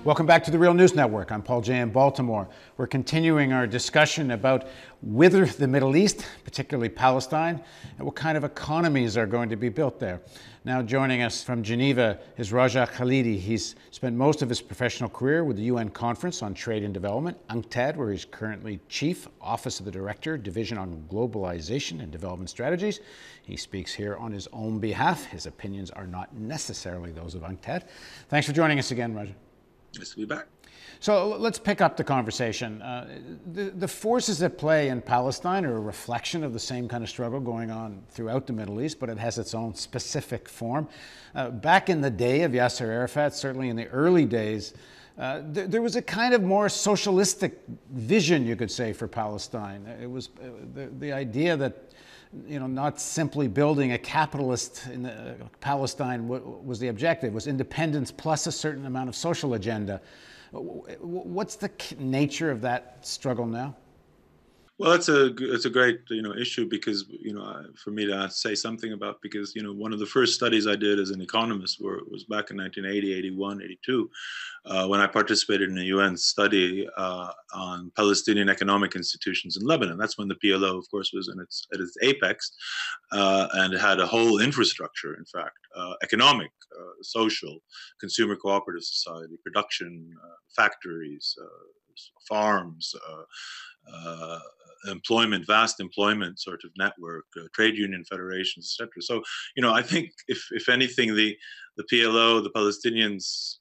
Welcome back to the Real News Network. I'm Paul Jay in Baltimore. We're continuing our discussion about whither the Middle East, particularly Palestine, and what kind of economies are going to be built there. Now joining us from Geneva is Raja Khalidi. He's spent most of his professional career with the UN Conference on Trade and Development, UNCTAD, where he's currently Chief, Office of the Director, Division on Globalization and Development Strategies. He speaks here on his own behalf. His opinions are not necessarily those of UNCTAD. Thanks for joining us again, Raja. Nice to be back. So let's pick up the conversation. The forces at play in Palestine are a reflection of the same kind of struggle going on throughout the Middle East, but it has its own specific form. Back in the day of Yasser Arafat, certainly in the early days, there was a kind of more socialistic vision, you could say, for Palestine. It was the idea that, you know, not simply building a capitalist in Palestine was the objective. It was independence plus a certain amount of social agenda. What's the nature of that struggle now? Well, it's a great issue because for me to say something about, because one of the first studies I did as an economist was back in 1980, 81, 82, when I participated in a UN study on Palestinian economic institutions in Lebanon. That's when the PLO, of course, was at its apex, and it had a whole infrastructure, in fact, economic, social, consumer cooperative society, production, factories, farms, employment, vast employment sort of network, trade union federations, etc. So, I think if anything, the PLO, the Palestinians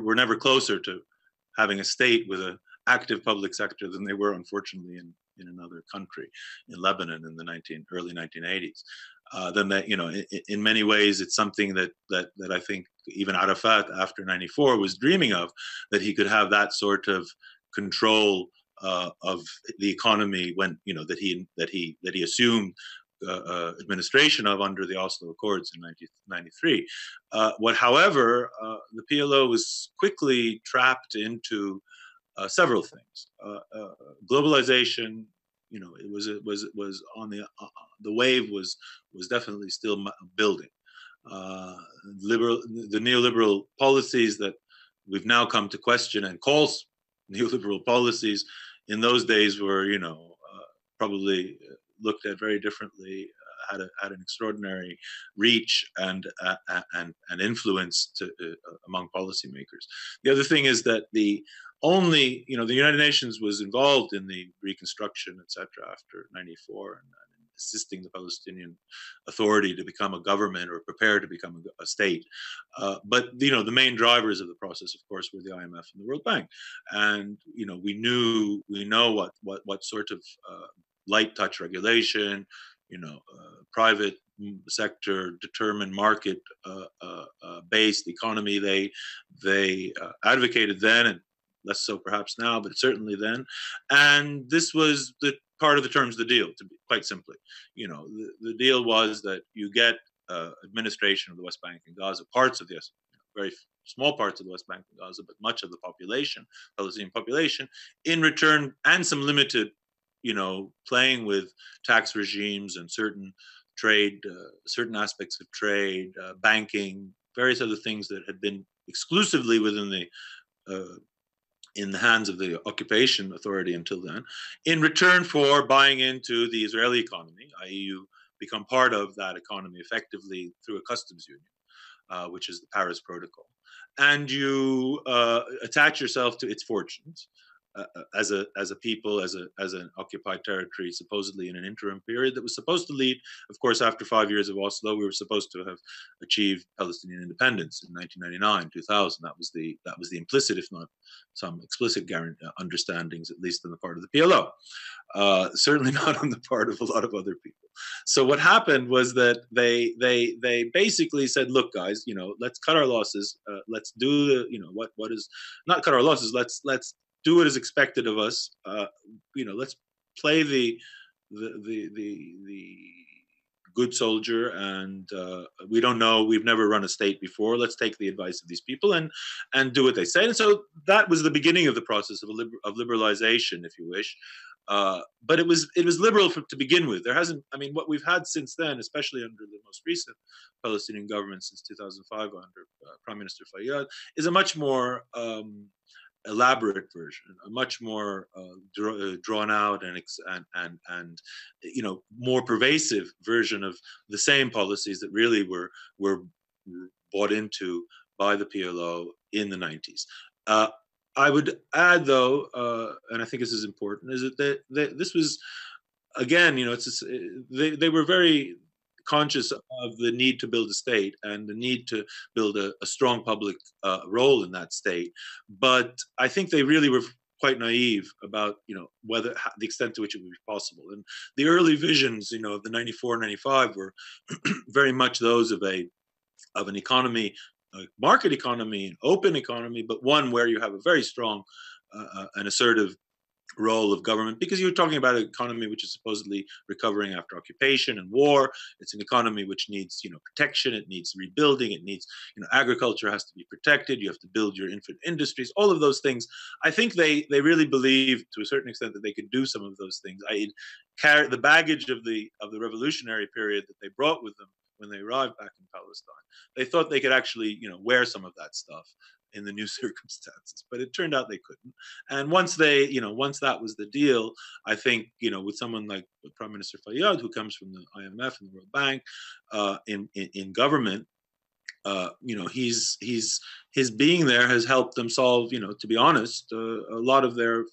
were never closer to having a state with an active public sector than they were, unfortunately, in another country, in Lebanon in the early 1980s. Then that, in many ways, it's something that I think even Arafat after 94 was dreaming of, that he could have that sort of control of the economy when that he assumed administration of under the Oslo Accords in 1993. However, the PLO was quickly trapped into several things. Globalization, it was on the wave was definitely still building. The neoliberal policies that we've now come to question and call neoliberal policies in those days were, probably looked at very differently, had an extraordinary reach and influence among policymakers. The other thing is that the United Nations was involved in the reconstruction, etc., after 94 and assisting the Palestinian Authority to become a government or prepare to become a state. But the main drivers of the process, of course, were the IMF and the World Bank. And we know what sort of light touch regulation, private sector determined market based economy they advocated then, and less so perhaps now, but certainly then. And this was the part of the terms of the deal, to be quite simply. The deal was that you get administration of the West Bank and Gaza, parts of the very small parts of the West Bank and Gaza, but much of the population, Palestinian population, in return, and some limited, playing with tax regimes and certain trade, certain aspects of trade, banking, various other things that had been exclusively within in the hands of the occupation authority until then, in return for buying into the Israeli economy, i.e. you become part of that economy effectively through a customs union, which is the Paris Protocol. And you attach yourself to its fortunes as a people, as an occupied territory, supposedly in an interim period that was supposed to lead, of course, after 5 years of Oslo, we were supposed to have achieved Palestinian independence in 1999, 2000. That was the implicit, if not some explicit understandings, at least on the part of the PLO. Certainly not on the part of a lot of other people. So what happened was that they basically said, look, guys, let's cut our losses. Let's do what is not cut our losses. Let's do what is expected of us. Let's play the good soldier, and we don't know. We've never run a state before. Let's take the advice of these people and do what they say. And so that was the beginning of the process of liberalization, if you wish, But it was liberal to begin with. There hasn't, I mean, what we've had since then, especially under the most recent Palestinian government since 2005 under Prime Minister Fayyad, is a much more elaborate version, a much more drawn out and more pervasive version of the same policies that really were bought into by the PLO in the 90s. I would add, though, and I think this is important, is that this was, again, they were very conscious of the need to build a state and the need to build a strong public role in that state. But I think they really were quite naive about, whether the extent to which it would be possible. And the early visions, of the 94, 95 were very much those of an economy, a market economy, an open economy, but one where you have a very strong and assertive role of government, because you're talking about an economy which is supposedly recovering after occupation and war. It's an economy which needs, protection. It needs rebuilding. It needs, agriculture has to be protected. You have to build your infant industries. All of those things. I think they really believed to a certain extent that they could do some of those things. Carry the baggage of the revolutionary period that they brought with them when they arrived back in Palestine. They thought they could actually, wear some of that stuff in the new circumstances, but it turned out they couldn't. And once that was the deal, I think, with someone like Prime Minister Fayyad, who comes from the IMF and the World Bank, in government, his being there has helped them solve, to be honest, a lot of their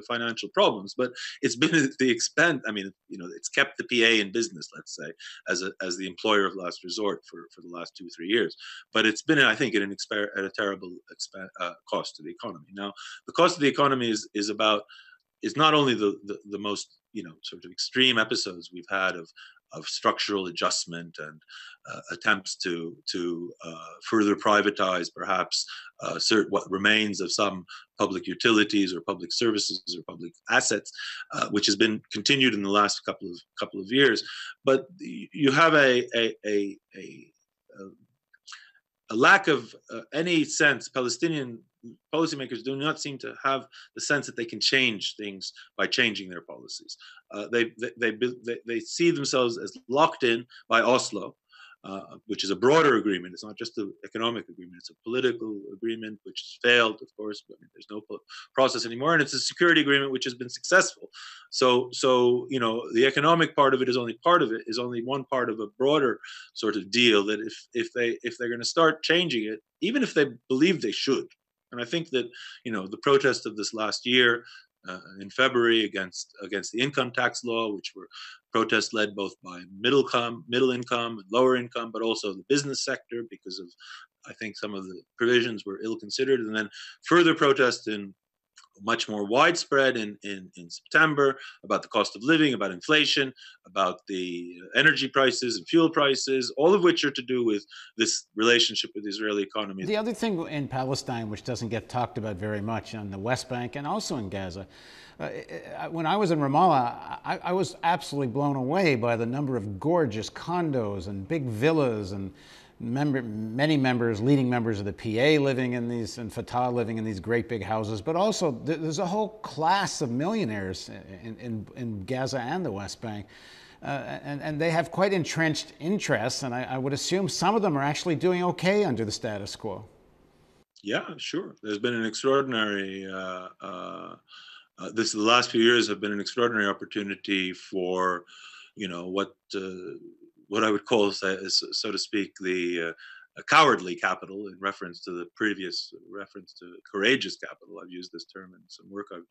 financial problems. But it's been at the expense. I mean, it's kept the PA in business, let's say, as the employer of last resort for the last 2 or 3 years. But it's been, I think, at a terrible cost to the economy. Now, the cost of the economy is not only the most sort of extreme episodes we've had of structural adjustment and attempts to further privatize perhaps what remains of some public utilities or public services or public assets, which has been continued in the last couple of years. But you have a lack of any sense. Palestinian policymakers do not seem to have the sense that they can change things by changing their policies. They see themselves as locked in by Oslo, which is a broader agreement. It's not just an economic agreement. It's a political agreement, which has failed, of course, but there's no process anymore. And it's a security agreement, which has been successful. So the economic part of it is only one part of a broader sort of deal that if they're going to start changing it, even if they believe they should. And I think that, the protest of this last year in February against the income tax law, which were protests led both by middle income and lower income, but also the business sector, because of, I think, some of the provisions were ill-considered. And then further protests in much more widespread in September about the cost of living, about inflation, about the energy prices and fuel prices, all of which are to do with this relationship with the Israeli economy. The other thing in Palestine, which doesn't get talked about very much on the West Bank and also in Gaza, when I was in Ramallah, I was absolutely blown away by the number of gorgeous condos and big villas and many leading members of the PA living in these, and Fatah living in these great big houses. But also, there's a whole class of millionaires in Gaza and the West Bank. And they have quite entrenched interests, and I would assume some of them are actually doing okay under the status quo. Yeah, sure. There's been an extraordinary, the last few years have been an extraordinary opportunity for, what I would call, so to speak, the cowardly capital, in reference to the previous reference to courageous capital. I've used this term in some work I've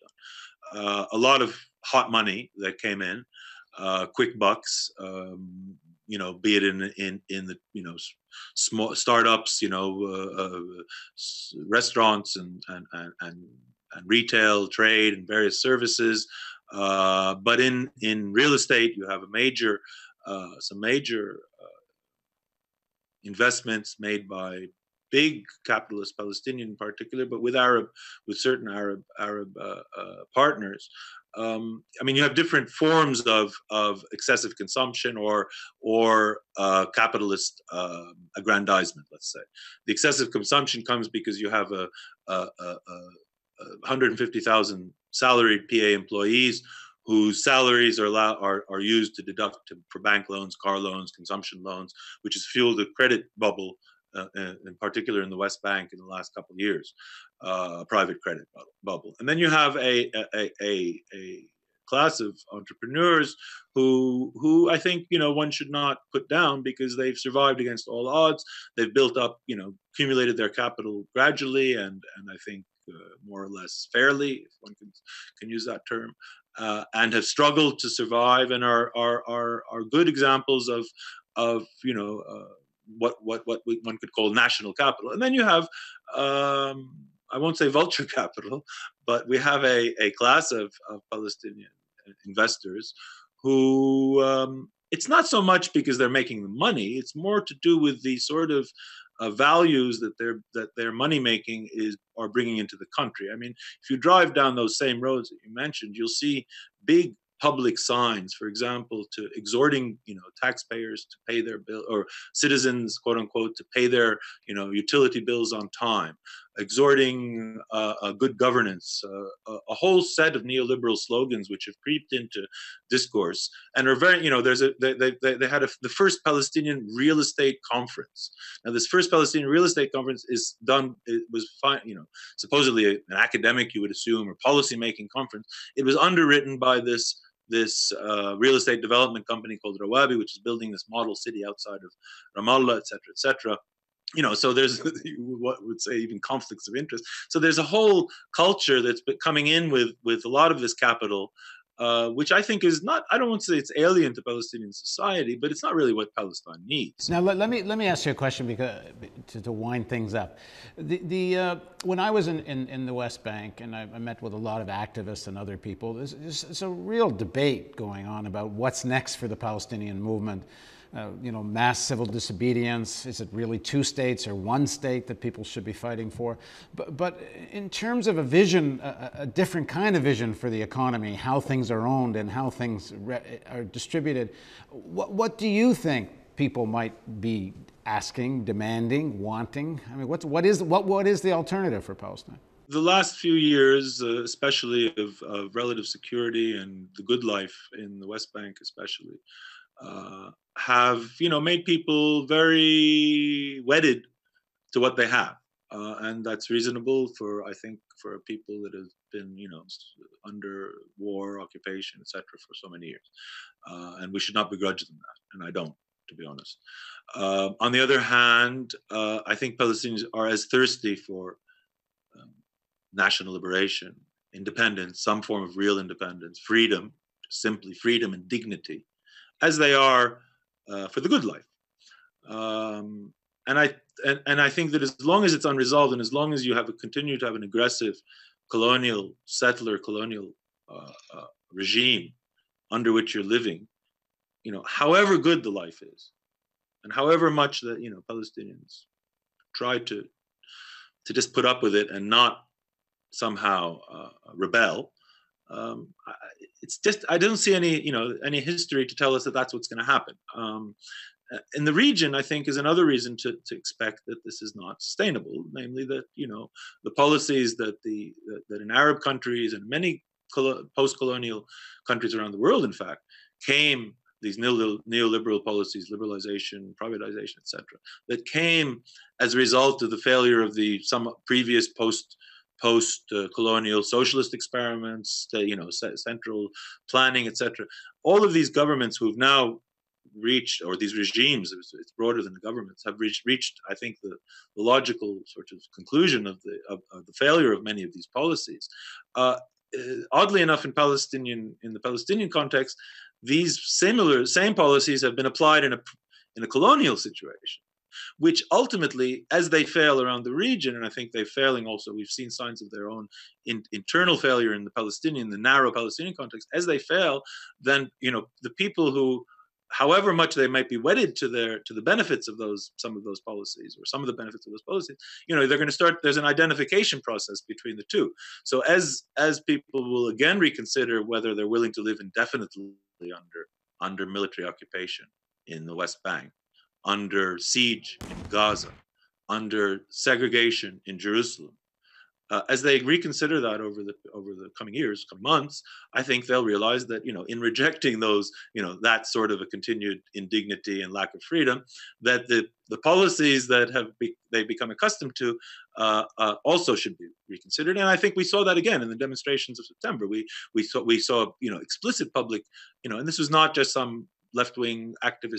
done. A lot of hot money that came in, quick bucks, be it in the small startups, restaurants and retail, trade, and various services. But in real estate, you have some major investments made by big capitalist, Palestinian in particular, but with certain Arab partners. You have different forms of excessive consumption or capitalist aggrandizement. Let's say the excessive consumption comes because you have a 150,000 salaried PA employees whose salaries are used to deduct for bank loans, car loans, consumption loans, which has fueled the credit bubble, in particular in the West Bank in the last couple of years, private credit bubble. And then you have a class of entrepreneurs who I think one should not put down, because they've survived against all odds. They've built up, accumulated their capital gradually, and I think more or less fairly, if one can use that term, and have struggled to survive, and are good examples of what one could call national capital. And then you have, I won't say vulture capital, but we have a class of Palestinian investors who, it's not so much because they're making the money, it's more to do with the sort of values that their money making are bringing into the country. I mean, if you drive down those same roads that you mentioned, you'll see big public signs, for example, to exhorting taxpayers to pay their bill, or citizens, quote unquote, to pay their utility bills on time, exhorting good governance, a whole set of neoliberal slogans which have creeped into discourse and are very, there's they had the first Palestinian real estate conference. Now, this first Palestinian real estate conference was fine, supposedly an academic, you would assume, or policy making conference. It was underwritten by this real estate development company called Rawabi, which is building this model city outside of Ramallah, et cetera, et cetera. So there's what would say even conflicts of interest. So there's a whole culture that's coming in with a lot of this capital, which I think is not, I don't want to say it's alien to Palestinian society, but it's not really what Palestine needs. Now, let me ask you a question, because to wind things up. When I was in the West Bank, and I met with a lot of activists and other people, there's a real debate going on about what's next for the Palestinian movement. Mass civil disobedience, is it really two states or one state that people should be fighting for? But in terms of a vision, a different kind of vision for the economy, how things are owned and how things are distributed, what do you think people might be asking, demanding, wanting? I mean, what is the alternative for Palestine? The last few years, especially of relative security and the good life in the West Bank especially, have made people very wedded to what they have, and that's reasonable I think for people that have been under war, occupation, etc. for so many years, and we should not begrudge them that, and I don't, to be honest. On the other hand, I think Palestinians are as thirsty for national liberation, independence, some form of real independence, freedom, simply freedom and dignity, as they are for the good life. And I think that as long as it's unresolved, and as long as you continue to have an aggressive settler colonial regime under which you're living, however good the life is, and however much that Palestinians try to just put up with it and not somehow rebel, it's just, I don't see any history to tell us that that's what's going to happen. In the region, I think, is another reason to expect that this is not sustainable, namely that the policies that in Arab countries and many post-colonial countries around the world, in fact, came, these neoliberal policies, liberalization, privatization, etc., that came as a result of the failure of some previous post-colonial socialist experiments, central planning, etc. All of these governments who've now reached, or these regimes, it's broader than the governments, have reached, I think, the logical sort of conclusion of the failure of many of these policies. Oddly enough, in the Palestinian context, these same policies have been applied in a colonial situation, which ultimately, as they fail around the region, and I think they're failing also, we've seen signs of their own internal failure in the narrow Palestinian context, as they fail, then the people who, however much they might be wedded to the benefits of some of those policies, or some of the benefits of those policies, they're going to start, there's an identification process between the two. So as people will again reconsider whether they're willing to live indefinitely under military occupation in the West Bank, under siege in Gaza, under segregation in Jerusalem, as they reconsider that over the coming years, coming months, I think they'll realize that, in rejecting those, that sort of a continued indignity and lack of freedom, that the policies that they've become accustomed to also should be reconsidered. And I think we saw that again in the demonstrations of September. We saw explicit public, and this was not just some left-wing active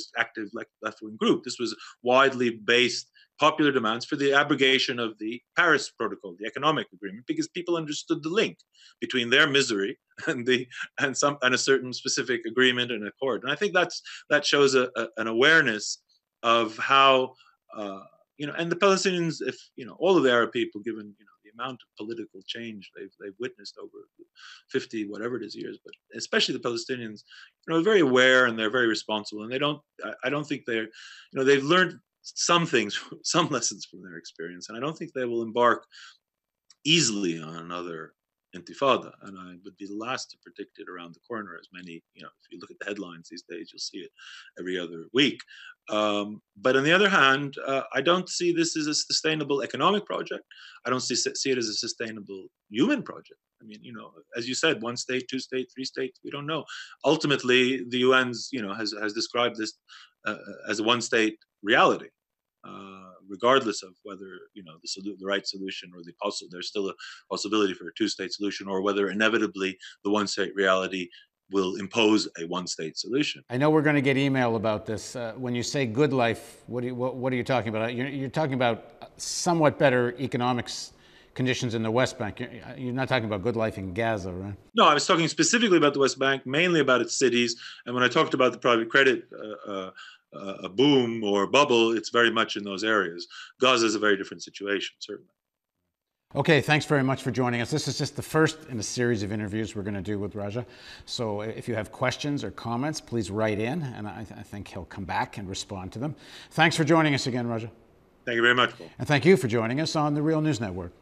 left-wing group. This was widely based popular demands for the abrogation of the Paris Protocol, the economic agreement, because people understood the link between their misery and a certain specific agreement and accord. And I think that shows an awareness of how and the Palestinians, if all of the Arab people, given the amount of political change they've witnessed over 50 whatever it is years, but especially the Palestinians, are very aware and they're very responsible, and I don't think they've learned some things, some lessons from their experience, and I don't think they will embark easily on another intifada. And I would be the last to predict it around the corner, as many, if you look at the headlines these days, you'll see it every other week. But on the other hand, I don't see this as a sustainable economic project. I don't see it as a sustainable human project. I mean, as you said, 1 state, 2 state, 3 states, we don't know. Ultimately, the UN's, has described this as a 1 state reality, regardless of whether the right solution or there's still a possibility for a 2 state solution, or whether inevitably the 1 state reality will impose a 1 state solution. I know we're going to get email about this. When you say good life, what are you talking about? You're talking about somewhat better economics conditions in the West Bank. You're not talking about good life in Gaza, right? No, I was talking specifically about the West Bank, mainly about its cities. And when I talked about the private credit a boom or bubble, it's very much in those areas. Gaza is a very different situation, certainly. Okay, thanks very much for joining us. This is just the first in a series of interviews we're going to do with Raja. So if you have questions or comments, please write in, and I think he'll come back and respond to them. Thanks for joining us again, Raja. Thank you very much, Paul. And thank you for joining us on the Real News Network.